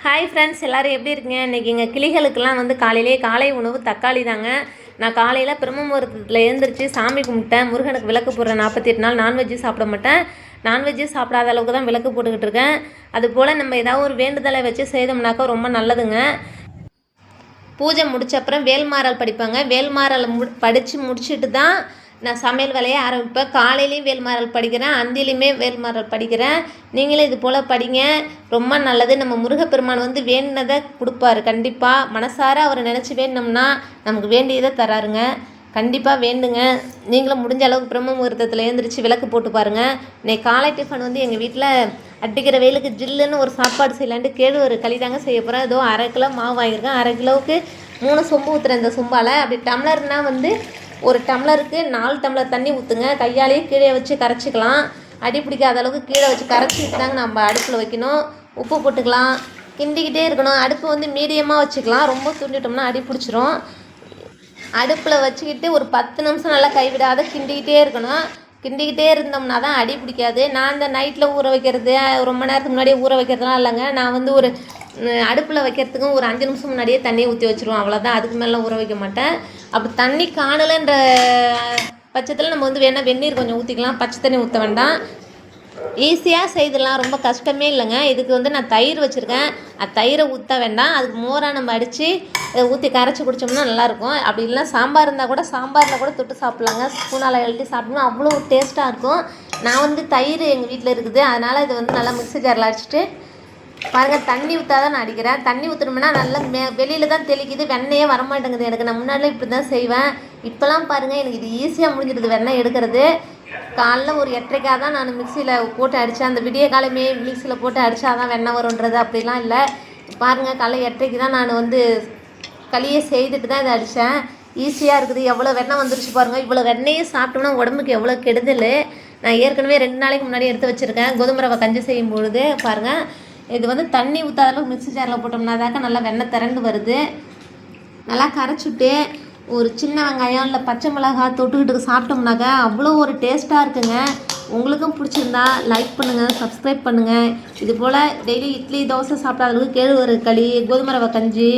Hi friends, எல்லோரும் எப்படி இருக்கீங்க? இன்றைக்கி எங்கள் கிளிகளுக்கெல்லாம் வந்து காலை உணவு தக்காளி தாங்க. நான் காலையில் பிரம்ம முகூர்த்தத்தில் எழுந்திரிச்சு சாமி கும்பிட்டேன். முருகனுக்கு விளக்கு போடுறேன். 48 நாள் நான்வெஜ்ஜு சாப்பிட மாட்டேன். நான்வெஜ்ஜு சாப்பிடாத அளவுக்கு தான் விளக்கு போட்டுக்கிட்டு இருக்கேன். அதுபோல் நம்ம ஏதாவது ஒரு வேண்டுதலை வச்சு செய்தோம்னாக்கா ரொம்ப நல்லதுங்க. பூஜை முடித்த அப்புறம் வேல்மாறல் படிப்பாங்க. வேல்மாறல் படித்து முடிச்சுட்டு தான் நான் சமையல் வேலையை ஆரம்பிப்பேன். காலையிலையும் வேல்மாறல் படிக்கிறேன், அந்திலையுமே வேல்மாறல் படிக்கிறேன். நீங்களும் இது போல் படிங்க, ரொம்ப நல்லது. நம்ம முருகப்பெருமான் வந்து வேண்டினதை கொடுப்பாரு. கண்டிப்பாக மனசார அவரை நினச்சி வேண்டினோம்னா நமக்கு வேண்டியதை தராருங்க. கண்டிப்பாக வேண்டுங்க. நீங்களும் முடிஞ்ச அளவுக்கு பிரம்ம முகூர்த்தத்தில் எழுந்திரிச்சு விளக்கு போட்டு பாருங்கள். இன்றைக்கி காலை டிஃபன் வந்து எங்கள் வீட்டில் அடிக்கிற வெயிலுக்கு ஜில்லுன்னு ஒரு சாப்பாடு செய்யலான்ட்டு கேழ்வரகு களி தாங்க செய்ய போகிறேன். ஏதோ 1/2 கிலோ மாவு வாங்கியிருக்கேன். 1/2 கிலோவுக்கு 3 சொம்பு ஊற்றுறேன். இந்த சொம்பால் அப்படி டம்ளர்னால் வந்து ஒரு டம்ளருக்கு 4 டம்ளர் தண்ணி ஊற்றுங்க. கையாலேயே கீழே வச்சு கரைச்சிக்கலாம். அடி பிடிக்காத அளவுக்கு கீழே வச்சு கரைச்சிட்டு தாங்க நம்ம அடுப்பில் வைக்கணும். உப்பு போட்டுக்கலாம், கிண்டிக்கிட்டே இருக்கணும். அடுப்பு வந்து மீடியமாக வச்சுக்கலாம். ரொம்ப துண்டிட்டோம்னா அடி பிடிச்சிரும். அடுப்பில் வச்சுக்கிட்டு ஒரு 10 நிமிஷம் நல்லா கைவிடாத கிண்டிக்கிட்டே இருக்கணும். கிண்டிக்கிட்டே இருந்தோம்னா தான் அடி பிடிக்காது. நான் இந்த நைட்டில் ஊற வைக்கிறது, ரொம்ப நேரத்துக்கு முன்னாடியே ஊற வைக்கிறதுலாம் இல்லைங்க. நான் வந்து ஒரு அடுப்பில் வைக்கிறதுக்கும் ஒரு 5 நிமிஷம் முன்னாடியே தண்ணியை ஊற்றி வச்சுருவோம். அவ்வளோதான், அதுக்கு மேலே ஊற வைக்க மாட்டேன். அப்படி தண்ணி காணலைன்ற பட்சத்தில் நம்ம வந்து வேணால் வெந்நீர் கொஞ்சம் ஊற்றிக்கலாம். பச்சை தண்ணி ஊற்ற வேண்டாம். ஈஸியாக செய்திடலாம், ரொம்ப கஷ்டமே இல்லைங்க. இதுக்கு வந்து நான் தயிர் வச்சுருக்கேன். தயிரை ஊற்ற வேண்டாம், அதுக்கு மோராக நம்ம அடித்து ஊற்றி கரைச்சி குடித்தோம்னா நல்லாயிருக்கும். அப்படி இல்லைனா சாம்பார் இருந்தால் கூட சாம்பாரில் கூட தொட்டு சாப்பிட்லாங்க. ஸ்பூனால் எழுதி சாப்பிட்டோம்னா அவ்வளோ டேஸ்ட்டாக இருக்கும். நான் வந்து தயிர் எங்கள் வீட்டில் இருக்குது, அதனால் இது வந்து நல்லா மிக்ஸி ஜாரில் அடிச்சுட்டு பாருங்கள். தண்ணி ஊற்றா தான் நான் அடிக்கிறேன். தண்ணி ஊற்றணும்னா நல்லா வெளியில் தான் தெளிக்குது, வெண்ணையே வரமாட்டேங்குது எனக்கு. நான் முன்னாடியே இப்படி தான் செய்வேன். இப்போலாம் பாருங்கள், எனக்கு இது ஈஸியாக முடிஞ்சிடுது வெண்ணெய் எடுக்கிறது. காலைல ஒரு 8:30 தான் நான் மிக்சியில் போட்டு அடித்தேன். அந்த விடிய காலமே மிக்சியில் போட்டு அடித்தா தான் வெண்ணெய் வரும்ன்றது அப்படிலாம் இல்லை. பாருங்கள், காலைல 8:30 தான் நான் வந்து களியை செய்துட்டு தான் இதை அடித்தேன். ஈஸியாக இருக்குது. எவ்வளோ வெண்ணெய் வந்துருச்சு பாருங்கள். இவ்வளோ வெண்ணெயை சாப்பிட்டோம்னா உடம்புக்கு எவ்வளோ கெடுதல். நான் ஏற்கனவே 2 நாளைக்கு முன்னாடி எடுத்து வச்சுருக்கேன். கோதுமை ரவை கஞ்சி செய்யும் பொழுது பாருங்கள். இது வந்து தண்ணி ஊற்றாத அளவுக்கு மிக்ஸி ஜாரில் போட்டோம்னா தாக்க நல்லா வெண்ணெய் திரண்டு வருது. நல்லா கரைச்சிட்டு ஒரு சின்ன வெங்காயம் இல்லை பச்சை மிளகாய் தொட்டுக்கிட்டு சாப்பிட்டோம்னாக்கா அவ்வளோ ஒரு டேஸ்ட்டாக இருக்குங்க. உங்களுக்கும் பிடிச்சிருந்தா லைக் பண்ணுங்கள், சப்ஸ்கிரைப் பண்ணுங்கள். இது போல் டெய்லி இட்லி தோசை சாப்பிடாத அளவுக்கு கேழ்வரகு களி, கோதுமை ரவை கஞ்சி,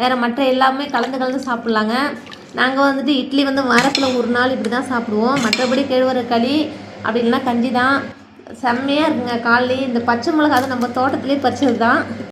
வேறு மற்ற எல்லாமே கலந்து சாப்பிட்லாங்க. நாங்கள் வந்துட்டு இட்லி வந்து வாரத்தில் ஒரு நாள் இப்படி தான் சாப்பிடுவோம். மற்றபடி கேழ்வரகு களி அப்படி இல்லைன்னா கஞ்சி தான். செம்மையாக இருக்குங்க. காலையிலேயே இந்த பச்சை மிளகா அது நம்ம தோட்டத்துலேயே பறிச்சது தான்.